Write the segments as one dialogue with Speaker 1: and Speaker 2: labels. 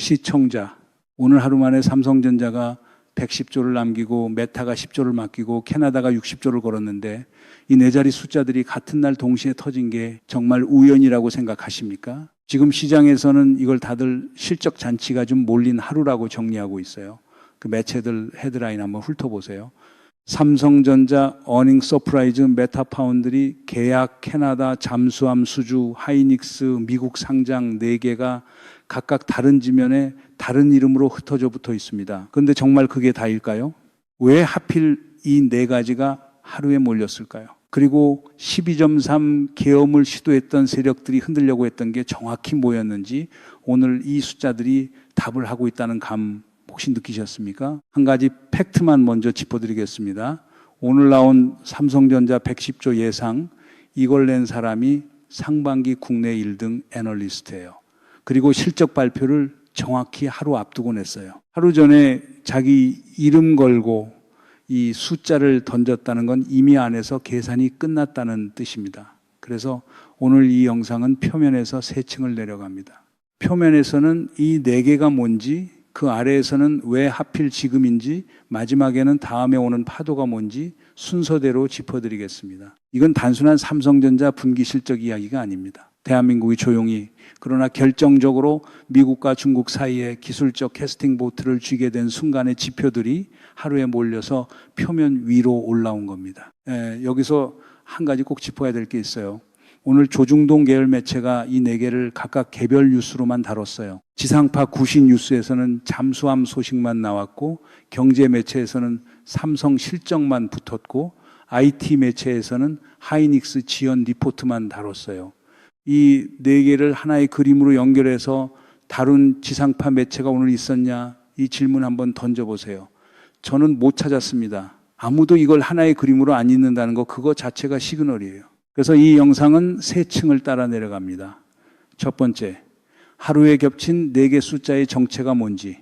Speaker 1: 시청자, 오늘 하루 만에 삼성전자가 110조를 남기고 메타가 10조를 맡기고 캐나다가 60조를 걸었는데 이 네 자리 숫자들이 같은 날 동시에 터진 게 정말 우연이라고 생각하십니까? 지금 시장에서는 이걸 다들 실적 잔치가 좀 몰린 하루라고 정리하고 있어요. 그 매체들 헤드라인 한번 훑어보세요. 삼성전자 어닝 서프라이즈, 메타파운드리, 계약, 캐나다, 잠수함, 수주, 하이닉스, 미국 상장 4개가 각각 다른 지면에 다른 이름으로 흩어져 붙어 있습니다. 그런데 정말 그게 다일까요? 왜 하필 이 4가지가 하루에 몰렸을까요? 그리고 12.3 계엄을 시도했던 세력들이 흔들려고 했던 게 정확히 뭐였는지 오늘 이 숫자들이 답을 하고 있다는 감 혹시 느끼셨습니까? 한 가지 팩트만 먼저 짚어드리겠습니다. 오늘 나온 삼성전자 110조 예상, 이걸 낸 사람이 상반기 국내 1등 애널리스트예요. 그리고 실적 발표를 정확히 하루 앞두고 냈어요. 하루 전에 자기 이름 걸고 이 숫자를 던졌다는 건 이미 안에서 계산이 끝났다는 뜻입니다. 그래서 오늘 이 영상은 표면에서 3층을 내려갑니다. 표면에서는 이 4개가 뭔지, 그 아래에서는 왜 하필 지금인지, 마지막에는 다음에 오는 파도가 뭔지 순서대로 짚어드리겠습니다. 이건 단순한 삼성전자 분기 실적 이야기가 아닙니다. 대한민국이 조용히 그러나 결정적으로 미국과 중국 사이에 기술적 캐스팅 보트를 쥐게 된 순간의 지표들이 하루에 몰려서 표면 위로 올라온 겁니다. 여기서 한 가지 꼭 짚어야 될 게 있어요. 오늘 조중동 계열 매체가 이 4개를 각각 개별 뉴스로만 다뤘어요. 지상파 구시 뉴스에서는 잠수함 소식만 나왔고, 경제 매체에서는 삼성 실적만 붙었고, IT 매체에서는 하이닉스 지연 리포트만 다뤘어요. 이 4개를 하나의 그림으로 연결해서 다룬 지상파 매체가 오늘 있었냐? 이 질문 한번 던져보세요. 저는 못 찾았습니다. 아무도 이걸 하나의 그림으로 안 읽는다는 거, 그거 자체가 시그널이에요. 그래서 이 영상은 3층을 따라 내려갑니다. 첫 번째, 하루에 겹친 4개 숫자의 정체가 뭔지.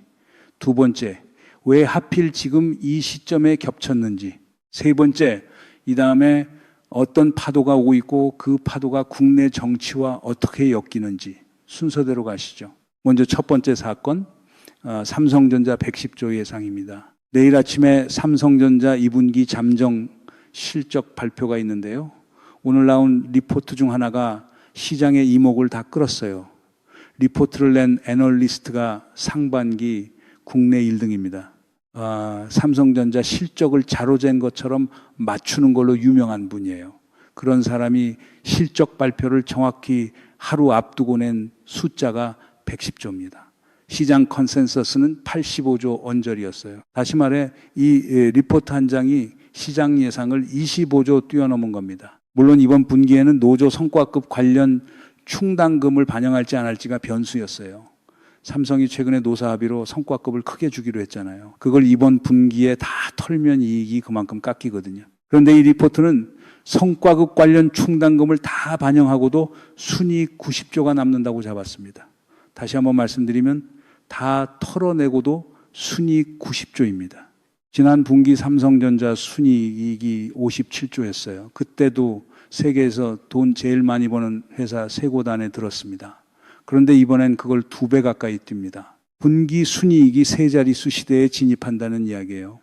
Speaker 1: 두 번째, 왜 하필 지금 이 시점에 겹쳤는지. 세 번째, 이 다음에 어떤 파도가 오고 있고 그 파도가 국내 정치와 어떻게 엮이는지 순서대로 가시죠. 먼저 첫 번째 사건, 삼성전자 110조 예상입니다. 내일 아침에 삼성전자 2분기 잠정 실적 발표가 있는데요. 오늘 나온 리포트 중 하나가 시장의 이목을 다 끌었어요. 리포트를 낸 애널리스트가 상반기 국내 1등입니다. 삼성전자 실적을 자로잰 것처럼 맞추는 걸로 유명한 분이에요. 그런 사람이 실적 발표를 정확히 하루 앞두고 낸 숫자가 110조입니다. 시장 컨센서스는 85조 언저리였어요. 다시 말해 이 리포트 한 장이 시장 예상을 25조 뛰어넘은 겁니다. 물론 이번 분기에는 노조 성과급 관련 충당금을 반영할지 안 할지가 변수였어요. 삼성이 최근에 노사 합의로 성과급을 크게 주기로 했잖아요. 그걸 이번 분기에 다 털면 이익이 그만큼 깎이거든요. 그런데 이 리포트는 성과급 관련 충당금을 다 반영하고도 순이익 90조가 남는다고 잡았습니다. 다시 한번 말씀드리면 다 털어내고도 순이익 90조입니다. 지난 분기 삼성전자 순이익이 57조였어요. 그때도 세계에서 돈 제일 많이 버는 회사 3곳 안에 들었습니다. 그런데 이번엔 그걸 2배 가까이 뜁니다. 분기 순이익이 3자릿수 시대에 진입한다는 이야기예요.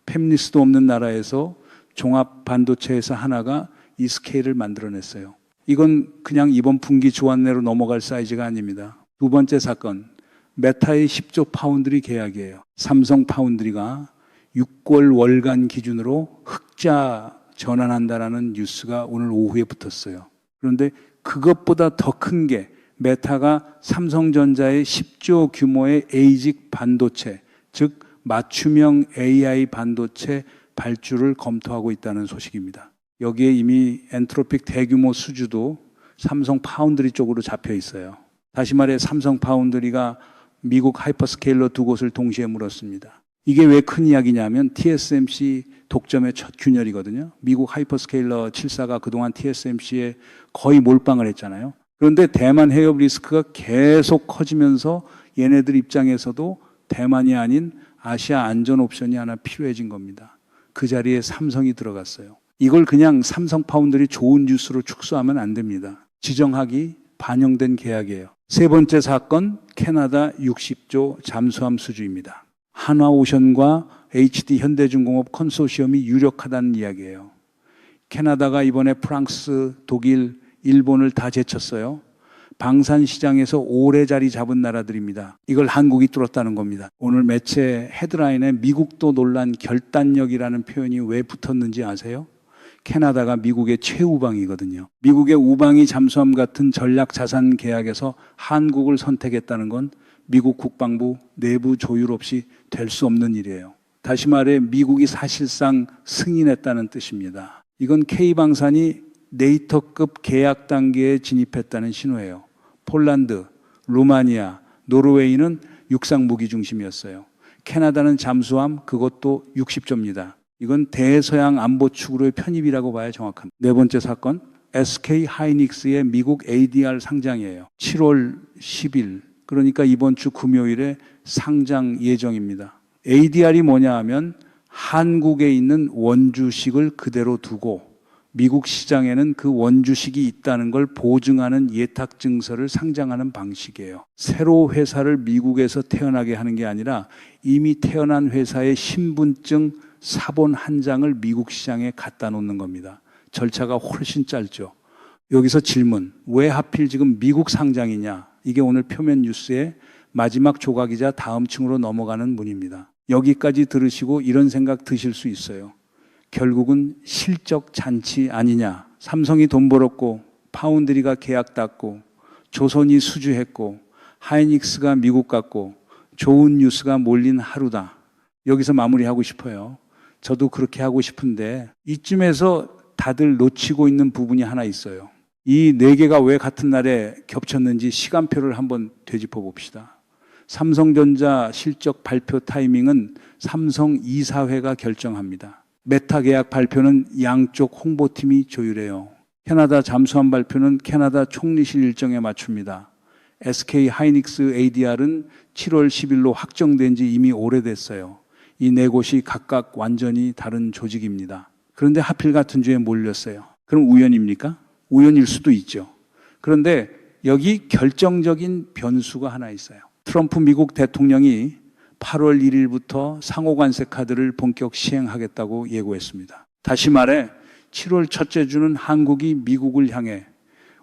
Speaker 1: 팹리스도 없는 나라에서 종합 반도체 회사 하나가 이 스케일을 만들어냈어요. 이건 그냥 이번 분기 주안내로 넘어갈 사이즈가 아닙니다. 두 번째 사건, 메타의 10조 파운드리 계약이에요. 삼성 파운드리가 6개월 월간 기준으로 흑자 전환한다라는 뉴스가 오늘 오후에 붙었어요. 그런데 그것보다 더 큰 게 메타가 삼성전자의 10조 규모의 에이직 반도체, 즉 맞춤형 AI 반도체 발주를 검토하고 있다는 소식입니다. 여기에 이미 엔트로픽 대규모 수주도 삼성 파운드리 쪽으로 잡혀 있어요. 다시 말해 삼성 파운드리가 미국 하이퍼스케일러 2곳을 동시에 물었습니다. 이게 왜 큰 이야기냐면 TSMC 독점의 첫 균열이거든요. 미국 하이퍼스케일러 7사가 그동안 TSMC에 거의 몰빵을 했잖아요. 그런데 대만 해협 리스크가 계속 커지면서 얘네들 입장에서도 대만이 아닌 아시아 안전 옵션이 하나 필요해진 겁니다. 그 자리에 삼성이 들어갔어요. 이걸 그냥 삼성 파운드리 좋은 뉴스로 축소하면 안 됩니다. 지정학이 반영된 계약이에요. 세 번째 사건, 캐나다 60조 잠수함 수주입니다. 한화오션과 HD 현대중공업 컨소시엄이 유력하다는 이야기예요. 캐나다가 이번에 프랑스, 독일, 일본을 다 제쳤어요. 방산 시장에서 오래 자리 잡은 나라들입니다. 이걸 한국이 뚫었다는 겁니다. 오늘 매체 헤드라인에 미국도 놀란 결단력이라는 표현이 왜 붙었는지 아세요? 캐나다가 미국의 최우방이거든요. 미국의 우방이 잠수함 같은 전략 자산 계약에서 한국을 선택했다는 건 미국 국방부 내부 조율 없이 될 수 없는 일이에요. 다시 말해 미국이 사실상 승인했다는 뜻입니다. 이건 K방산이 네이터급 계약 단계에 진입했다는 신호예요. 폴란드, 루마니아, 노르웨이는 육상 무기 중심이었어요. 캐나다는 잠수함, 그것도 60조입니다. 이건 대서양 안보 축으로의 편입이라고 봐야 정확합니다. 네 번째 사건, SK 하이닉스의 미국 ADR 상장이에요. 7월 10일, 그러니까 이번 주 금요일에 상장 예정입니다. ADR이 뭐냐 하면 한국에 있는 원주식을 그대로 두고 미국 시장에는 그 원주식이 있다는 걸 보증하는 예탁 증서를 상장하는 방식이에요. 새로 회사를 미국에서 태어나게 하는 게 아니라 이미 태어난 회사의 신분증 사본 한 장을 미국 시장에 갖다 놓는 겁니다. 절차가 훨씬 짧죠. 여기서 질문, 왜 하필 지금 미국 상장이냐? 이게 오늘 표면 뉴스의 마지막 조각이자 다음 층으로 넘어가는 문입니다. 여기까지 들으시고 이런 생각 드실 수 있어요. 결국은 실적 잔치 아니냐. 삼성이 돈 벌었고 파운드리가 계약 땄고 조선이 수주했고 하이닉스가 미국 갔고 좋은 뉴스가 몰린 하루다. 여기서 마무리하고 싶어요. 저도 그렇게 하고 싶은데 이쯤에서 다들 놓치고 있는 부분이 하나 있어요. 이 네 개가 왜 같은 날에 겹쳤는지 시간표를 한번 되짚어 봅시다. 삼성전자 실적 발표 타이밍은 삼성 이사회가 결정합니다. 메타 계약 발표는 양쪽 홍보팀이 조율해요. 캐나다 잠수함 발표는 캐나다 총리실 일정에 맞춥니다. SK 하이닉스 ADR은 7월 10일로 확정된 지 이미 오래됐어요. 이 네 곳이 각각 완전히 다른 조직입니다. 그런데 하필 같은 주에 몰렸어요. 그럼 우연입니까? 우연일 수도 있죠. 그런데 여기 결정적인 변수가 하나 있어요. 트럼프 미국 대통령이 8월 1일부터 상호관세 카드를 본격 시행하겠다고 예고했습니다. 다시 말해 7월 첫째 주는 한국이 미국을 향해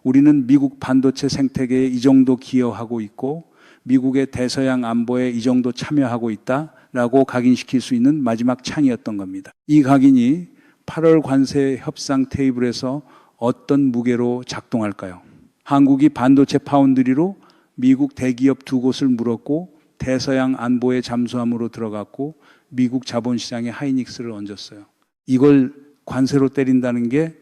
Speaker 1: 우리는 미국 반도체 생태계에 이 정도 기여하고 있고 미국의 대서양 안보에 이 정도 참여하고 있다라고 각인시킬 수 있는 마지막 창이었던 겁니다. 이 각인이 8월 관세 협상 테이블에서 어떤 무게로 작동할까요? 한국이 반도체 파운드리로 미국 대기업 두 곳을 물었고 대서양 안보의 잠수함으로 들어갔고 미국 자본시장에 하이닉스를 얹었어요. 이걸 관세로 때린다는 게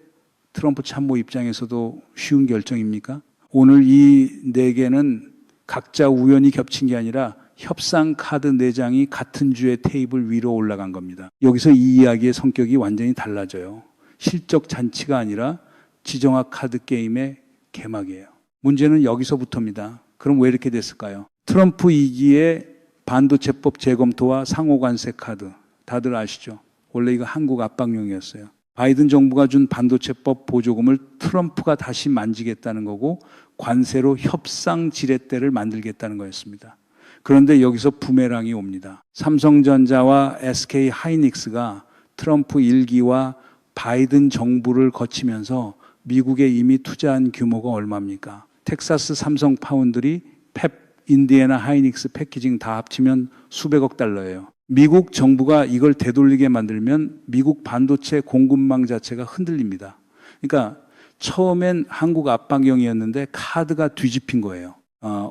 Speaker 1: 트럼프 참모 입장에서도 쉬운 결정입니까? 오늘 이 네 개는 각자 우연히 겹친 게 아니라 협상 카드 네 장이 같은 주에 테이블 위로 올라간 겁니다. 여기서 이 이야기의 성격이 완전히 달라져요. 실적 잔치가 아니라 지정학 카드 게임의 개막이에요. 문제는 여기서부터입니다. 그럼 왜 이렇게 됐을까요? 트럼프 2기의 반도체법 재검토와 상호관세 카드 다들 아시죠? 원래 이거 한국 압박용이었어요. 바이든 정부가 준 반도체법 보조금을 트럼프가 다시 만지겠다는 거고 관세로 협상 지렛대를 만들겠다는 거였습니다. 그런데 여기서 부메랑이 옵니다. 삼성전자와 SK 하이닉스가 트럼프 1기와 바이든 정부를 거치면서 미국에 이미 투자한 규모가 얼마입니까? 텍사스 삼성 파운드리, 펩, 인디애나 하이닉스 패키징 다 합치면 수백억 달러예요. 미국 정부가 이걸 되돌리게 만들면 미국 반도체 공급망 자체가 흔들립니다. 그러니까 처음엔 한국 압박용이었는데 카드가 뒤집힌 거예요.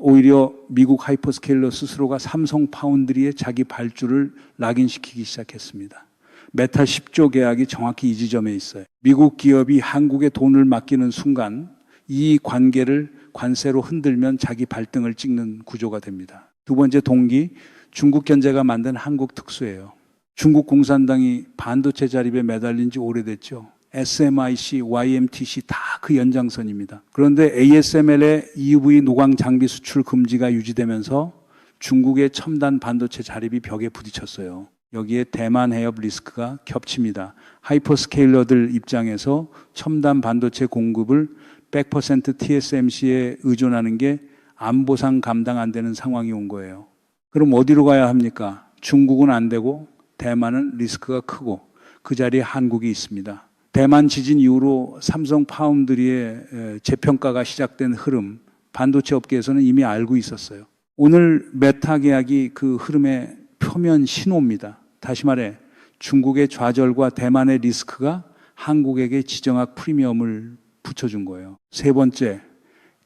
Speaker 1: 오히려 미국 하이퍼스케일러 스스로가 삼성 파운드리에 자기 발주를 낙인시키기 시작했습니다. 메타 10조 계약이 정확히 이 지점에 있어요. 미국 기업이 한국에 돈을 맡기는 순간 이 관계를 관세로 흔들면 자기 발등을 찍는 구조가 됩니다. 두 번째 동기, 중국 견제가 만든 한국 특수예요. 중국 공산당이 반도체 자립에 매달린 지 오래됐죠. SMIC, YMTC 다 그 연장선입니다. 그런데 ASML의 EUV 노광 장비 수출 금지가 유지되면서 중국의 첨단 반도체 자립이 벽에 부딪혔어요. 여기에 대만 해협 리스크가 겹칩니다. 하이퍼스케일러들 입장에서 첨단 반도체 공급을 100% TSMC에 의존하는 게 안보상 감당 안 되는 상황이 온 거예요. 그럼 어디로 가야 합니까? 중국은 안 되고 대만은 리스크가 크고 그 자리에 한국이 있습니다. 대만 지진 이후로 삼성 파운드리의 재평가가 시작된 흐름, 반도체 업계에서는 이미 알고 있었어요. 오늘 메타 계약이 그 흐름의 표면 신호입니다. 다시 말해 중국의 좌절과 대만의 리스크가 한국에게 지정학 프리미엄을 붙여준 거예요. 세 번째,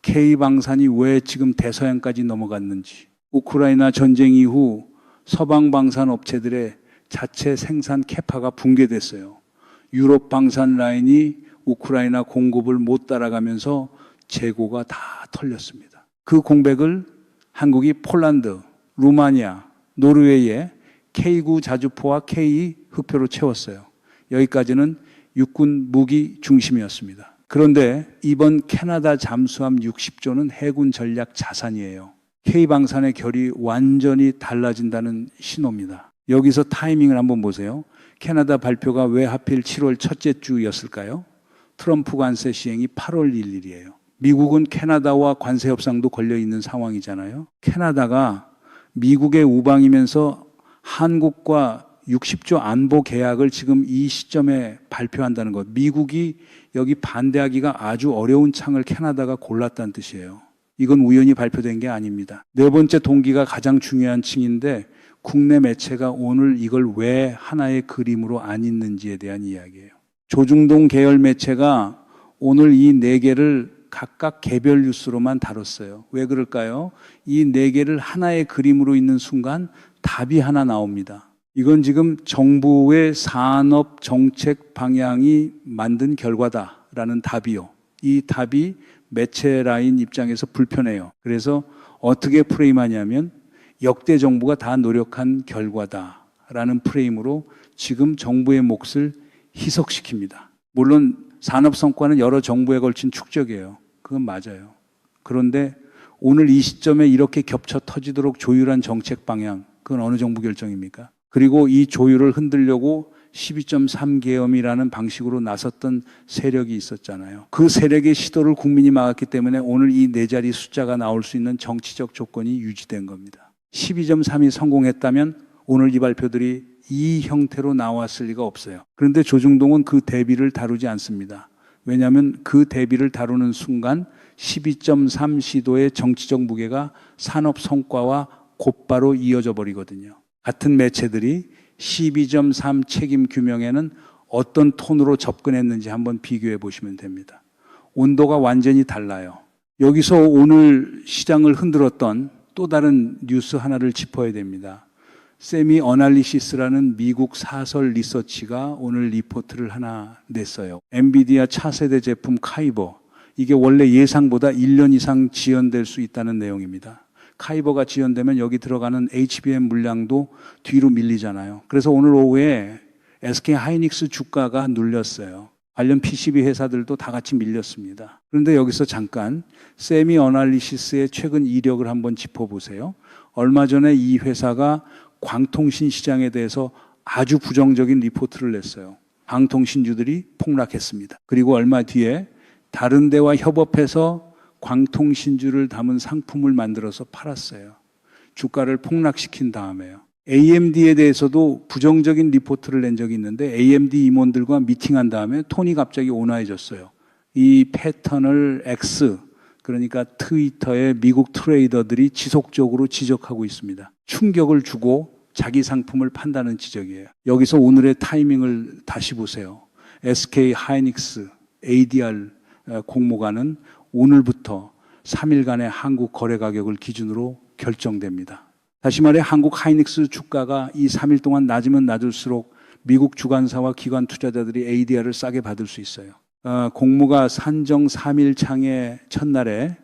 Speaker 1: K방산이 왜 지금 대서양까지 넘어갔는지. 우크라이나 전쟁 이후 서방 방산 업체들의 자체 생산 캐파가 붕괴됐어요. 유럽 방산 라인이 우크라이나 공급을 못 따라가면서 재고가 다 털렸습니다. 그 공백을 한국이 폴란드, 루마니아, 노르웨이에 K9 자주포와 K2 흑표로 채웠어요. 여기까지는 육군 무기 중심이었습니다. 그런데 이번 캐나다 잠수함 60조는 해군 전략 자산이에요. K방산의 결이 완전히 달라진다는 신호입니다. 여기서 타이밍을 한번 보세요. 캐나다 발표가 왜 하필 7월 첫째 주였을까요? 트럼프 관세 시행이 8월 1일이에요. 미국은 캐나다와 관세 협상도 걸려 있는 상황이잖아요. 캐나다가 미국의 우방이면서 한국과 60조 안보 계약을 지금 이 시점에 발표한다는 것. 미국이 여기 반대하기가 아주 어려운 창을 캐나다가 골랐다는 뜻이에요. 이건 우연히 발표된 게 아닙니다. 네 번째 동기가 가장 중요한 층인데 국내 매체가 오늘 이걸 왜 하나의 그림으로 안 읽는지에 대한 이야기예요. 조중동 계열 매체가 오늘 이 네 개를 각각 개별 뉴스로만 다뤘어요. 왜 그럴까요? 이 네 개를 하나의 그림으로 읽는 순간 답이 하나 나옵니다. 이건 지금 정부의 산업 정책 방향이 만든 결과다라는 답이요. 이 답이 매체 라인 입장에서 불편해요. 그래서 어떻게 프레임하냐면 역대 정부가 다 노력한 결과다라는 프레임으로 지금 정부의 몫을 희석시킵니다. 물론 산업 성과는 여러 정부에 걸친 축적이에요. 그건 맞아요. 그런데 오늘 이 시점에 이렇게 겹쳐 터지도록 조율한 정책 방향, 그건 어느 정부 결정입니까? 그리고 이 조율을 흔들려고 12.3계엄이라는 방식으로 나섰던 세력이 있었잖아요. 그 세력의 시도를 국민이 막았기 때문에 오늘 이 네 자리 숫자가 나올 수 있는 정치적 조건이 유지된 겁니다. 12.3이 성공했다면 오늘 이 발표들이 이 형태로 나왔을 리가 없어요. 그런데 조중동은 그 대비를 다루지 않습니다. 왜냐하면 그 대비를 다루는 순간 12.3 시도의 정치적 무게가 산업 성과와 곧바로 이어져 버리거든요. 같은 매체들이 12.3 책임 규명에는 어떤 톤으로 접근했는지 한번 비교해 보시면 됩니다. 온도가 완전히 달라요. 여기서 오늘 시장을 흔들었던 또 다른 뉴스 하나를 짚어야 됩니다. 세미 어널리시스라는 미국 사설 리서치가 오늘 리포트를 하나 냈어요. 엔비디아 차세대 제품 카이버, 이게 원래 예상보다 1년 이상 지연될 수 있다는 내용입니다. 카이버가 지연되면 여기 들어가는 HBM 물량도 뒤로 밀리잖아요. 그래서 오늘 오후에 SK 하이닉스 주가가 눌렸어요. 관련 PCB 회사들도 다 같이 밀렸습니다. 그런데 여기서 잠깐 세미 어널리시스의 최근 이력을 한번 짚어보세요. 얼마 전에 이 회사가 광통신 시장에 대해서 아주 부정적인 리포트를 냈어요. 광통신주들이 폭락했습니다. 그리고 얼마 뒤에 다른 데와 협업해서 광통신주를 담은 상품을 만들어서 팔았어요. 주가를 폭락시킨 다음에요. AMD에 대해서도 부정적인 리포트를 낸 적이 있는데 AMD 임원들과 미팅한 다음에 톤이 갑자기 온화해졌어요. 이 패턴을 X, 그러니까 트위터의 미국 트레이더들이 지속적으로 지적하고 있습니다. 충격을 주고 자기 상품을 판다는 지적이에요. 여기서 오늘의 타이밍을 다시 보세요. SK 하이닉스, ADR 공모가는 오늘부터 3일간의 한국 거래 가격을 기준으로 결정됩니다. 다시 말해 한국 하이닉스 주가가 이 3일 동안 낮으면 낮을수록 미국 주관사와 기관 투자자들이 ADR을 싸게 받을 수 있어요. 공모가 산정 3일 창의 첫날에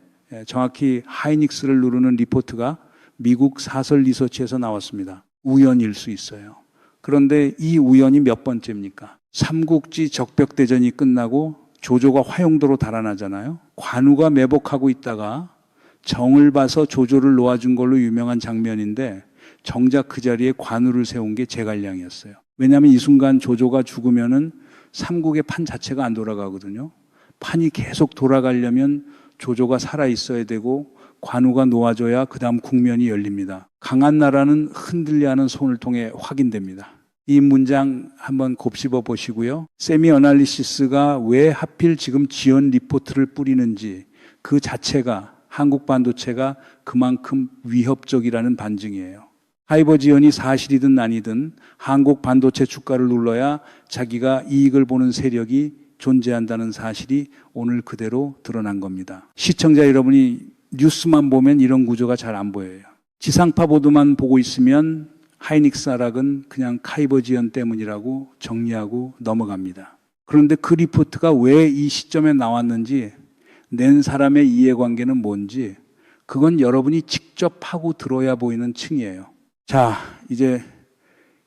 Speaker 1: 정확히 하이닉스를 누르는 리포트가 미국 사설 리서치에서 나왔습니다. 우연일 수 있어요. 그런데 이 우연이 몇 번째입니까? 삼국지 적벽대전이 끝나고 조조가 화용도로 달아나잖아요. 관우가 매복하고 있다가 정을 봐서 조조를 놓아준 걸로 유명한 장면인데 정작 그 자리에 관우를 세운 게 제갈량이었어요. 왜냐하면 이 순간 조조가 죽으면은 삼국의 판 자체가 안 돌아가거든요. 판이 계속 돌아가려면 조조가 살아 있어야 되고 관우가 놓아져야 그 다음 국면이 열립니다. 강한 나라는 흔들려 하는 손을 통해 확인됩니다. 이 문장 한번 곱씹어 보시고요. 세미 어널리시스가 왜 하필 지금 지연 리포트를 뿌리는지 그 자체가 한국 반도체가 그만큼 위협적이라는 반증이에요. 하이버 지연이 사실이든 아니든 한국 반도체 주가를 눌러야 자기가 이익을 보는 세력이 존재한다는 사실이 오늘 그대로 드러난 겁니다. 시청자 여러분이 뉴스만 보면 이런 구조가 잘 안 보여요. 지상파 보도만 보고 있으면 하이닉스 하락은 그냥 하이버 지연 때문이라고 정리하고 넘어갑니다. 그런데 그 리포트가 왜 이 시점에 나왔는지, 낸 사람의 이해관계는 뭔지, 그건 여러분이 직접 하고 들어야 보이는 층이에요. 자, 이제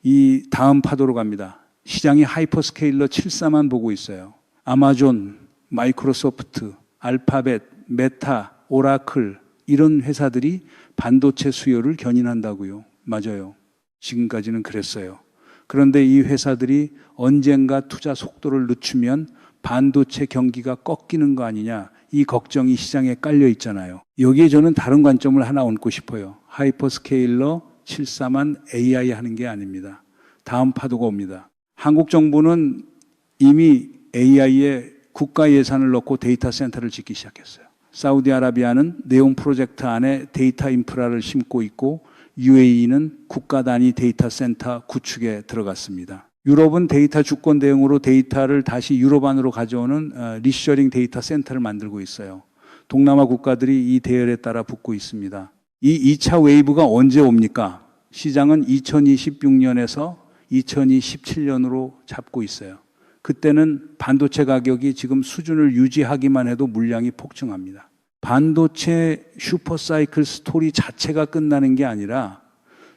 Speaker 1: 이 다음 파도로 갑니다. 시장이 하이퍼스케일러 7사만 보고 있어요. 아마존, 마이크로소프트, 알파벳, 메타, 오라클 이런 회사들이 반도체 수요를 견인한다고요. 맞아요. 지금까지는 그랬어요. 그런데 이 회사들이 언젠가 투자 속도를 늦추면 반도체 경기가 꺾이는 거 아니냐, 이 걱정이 시장에 깔려 있잖아요. 여기에 저는 다른 관점을 하나 얹고 싶어요. 하이퍼스케일러 7사만 AI 하는 게 아닙니다. 다음 파도가 옵니다. 한국 정부는 이미 AI에 국가 예산을 넣고 데이터 센터를 짓기 시작했어요. 사우디아라비아는 네온 프로젝트 안에 데이터 인프라를 심고 있고 UAE는 국가 단위 데이터 센터 구축에 들어갔습니다. 유럽은 데이터 주권 대응으로 데이터를 다시 유럽 안으로 가져오는 리셔링 데이터 센터를 만들고 있어요. 동남아 국가들이 이 대열에 따라 붙고 있습니다. 이 2차 웨이브가 언제 옵니까? 시장은 2026년에서 2027년으로 잡고 있어요. 그때는 반도체 가격이 지금 수준을 유지하기만 해도 물량이 폭증합니다. 반도체 슈퍼사이클 스토리 자체가 끝나는 게 아니라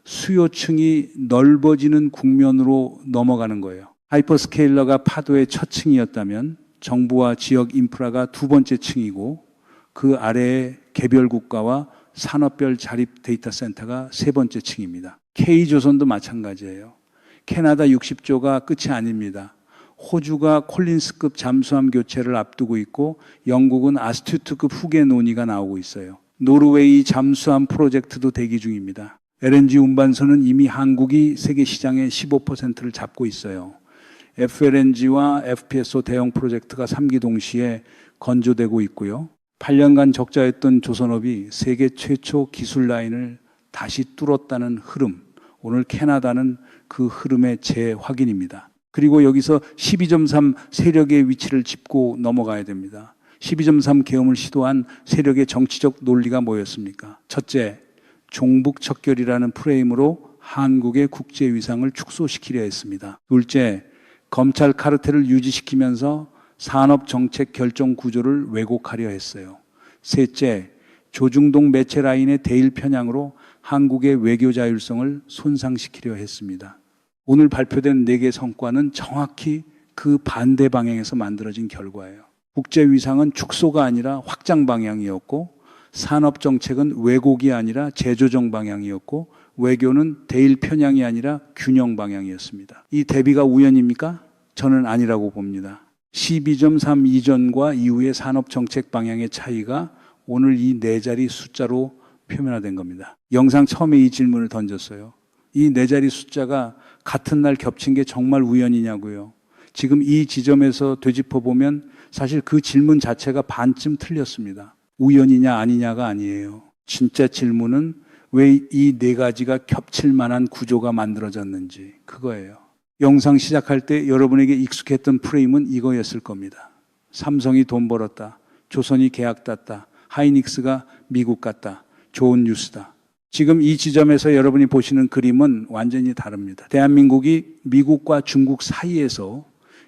Speaker 1: 수요층이 넓어지는 국면으로 넘어가는 거예요. 하이퍼스케일러가 파도의 첫 층이었다면 정부와 지역 인프라가 두 번째 층이고 그 아래에 개별 국가와 산업별 자립 데이터 센터가 세 번째 층입니다. K조선도 마찬가지예요. 캐나다 60조가 끝이 아닙니다. 호주가 콜린스급 잠수함 교체를 앞두고 있고 영국은 아스튜트급 후계 논의가 나오고 있어요. 노르웨이 잠수함 프로젝트도 대기 중입니다. LNG 운반선은 이미 한국이 세계 시장의 15%를 잡고 있어요. FLNG와 FPSO 대형 프로젝트가 3기 동시에 건조되고 있고요. 8년간 적자였던 조선업이 세계 최초 기술 라인을 다시 뚫었다는 흐름. 오늘 캐나다는 그 흐름의 재확인입니다. 그리고 여기서 12.3 세력의 위치를 짚고 넘어가야 됩니다. 12.3 계엄을 시도한 세력의 정치적 논리가 뭐였습니까? 첫째, 종북 척결이라는 프레임으로 한국의 국제 위상을 축소시키려 했습니다. 둘째, 검찰 카르텔을 유지시키면서 산업 정책 결정 구조를 왜곡하려 했어요. 셋째, 조중동 매체 라인의 대일 편향으로 한국의 외교 자율성을 손상시키려 했습니다. 오늘 발표된 4개 성과는 정확히 그 반대 방향에서 만들어진 결과예요. 국제 위상은 축소가 아니라 확장 방향이었고, 산업 정책은 왜곡이 아니라 재조정 방향이었고, 외교는 대일 편향이 아니라 균형 방향이었습니다. 이 대비가 우연입니까? 저는 아니라고 봅니다. 12.3 이전과 이후의 산업 정책 방향의 차이가 오늘 이 4자리 숫자로 표면화된 겁니다. 영상 처음에 이 질문을 던졌어요. 이 4자리 숫자가 같은 날 겹친 게 정말 우연이냐고요. 지금 이 지점에서 되짚어보면 사실 그 질문 자체가 반쯤 틀렸습니다. 우연이냐 아니냐가 아니에요. 진짜 질문은 왜 이 4가지가 겹칠 만한 구조가 만들어졌는지, 그거예요. 영상 시작할 때 여러분에게 익숙했던 프레임은 이거였을 겁니다. 삼성이 돈 벌었다. 조선이 계약 땄다. 하이닉스가 미국 갔다. 좋은 뉴스다. 지금 이 지점에서 여러분이 보시는 그림은 완전히 다릅니다. 대한민국이 미국과 중국 사이에서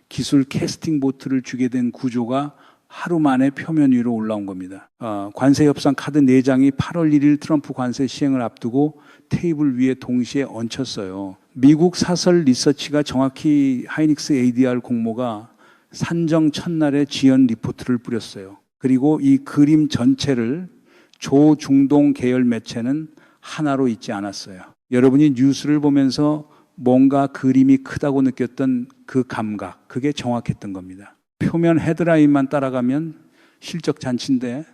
Speaker 1: 기술 캐스팅 보트를 주게 된 구조가 하루 만에 표면 위로 올라온 겁니다. 관세 협상 카드 4장이 8월 1일 트럼프 관세 시행을 앞두고 테이블 위에 동시에 얹혔어요. 미국 사설 리서치가 정확히 하이닉스 ADR 공모가 산정 첫날에 지연 리포트를 뿌렸어요. 그리고 이 그림 전체를 조중동 계열 매체는 하나로 있지 않았어요. 여러분이 뉴스를 보면서 뭔가 그림이 크다고 느꼈던 그 감각, 그게 정확했던 겁니다. 표면 헤드라인만 따라가면 실적 잔치인데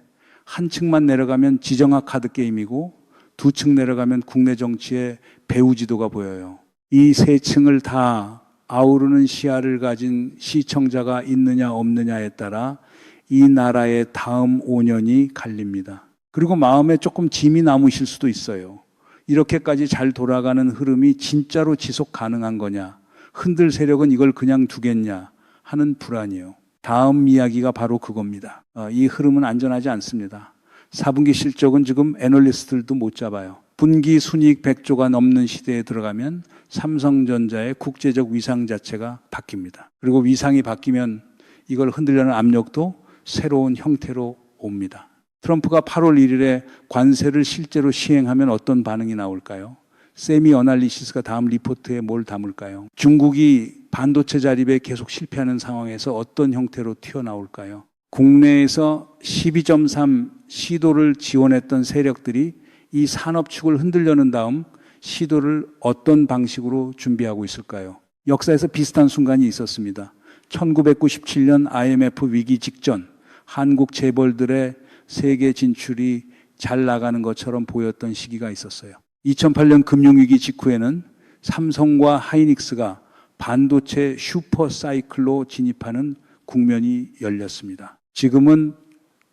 Speaker 1: 한 층만 내려가면 지정학 카드 게임이고 두 층 내려가면 국내 정치의 배후지도가 보여요. 이 세 층을 다 아우르는 시야를 가진 시청자가 있느냐 없느냐에 따라 이 나라의 다음 5년이 갈립니다. 그리고 마음에 조금 짐이 남으실 수도 있어요. 이렇게까지 잘 돌아가는 흐름이 진짜로 지속 가능한 거냐, 흔들 세력은 이걸 그냥 두겠냐 하는 불안이요. 다음 이야기가 바로 그겁니다. 이 흐름은 안전하지 않습니다. 4분기 실적은 지금 애널리스트들도 못 잡아요. 분기 순이익 100조가 넘는 시대에 들어가면 삼성전자의 국제적 위상 자체가 바뀝니다. 그리고 위상이 바뀌면 이걸 흔들려는 압력도 새로운 형태로 옵니다. 트럼프가 8월 1일에 관세를 실제로 시행하면 어떤 반응이 나올까요? 세미 어널리시스가 다음 리포트에 뭘 담을까요? 중국이 반도체 자립에 계속 실패하는 상황에서 어떤 형태로 튀어나올까요? 국내에서 12.3 시도를 지원했던 세력들이 이 산업축을 흔들려는 다음 시도를 어떤 방식으로 준비하고 있을까요? 역사에서 비슷한 순간이 있었습니다. 1997년 IMF 위기 직전 한국 재벌들의 세계 진출이 잘 나가는 것처럼 보였던 시기가 있었어요. 2008년 금융위기 직후에는 삼성과 하이닉스가 반도체 슈퍼 사이클로 진입하는 국면이 열렸습니다. 지금은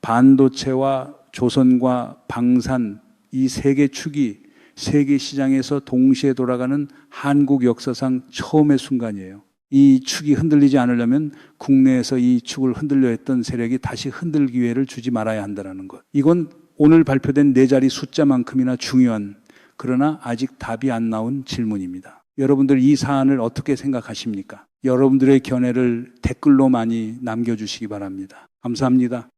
Speaker 1: 반도체와 조선과 방산 이 세 개 축이 세계 시장에서 동시에 돌아가는 한국 역사상 처음의 순간이에요. 이 축이 흔들리지 않으려면 국내에서 이 축을 흔들려 했던 세력이 다시 흔들 기회를 주지 말아야 한다는 것. 이건 오늘 발표된 네 자리 숫자만큼이나 중요한, 그러나 아직 답이 안 나온 질문입니다. 여러분들 이 사안을 어떻게 생각하십니까? 여러분들의 견해를 댓글로 많이 남겨주시기 바랍니다. 감사합니다.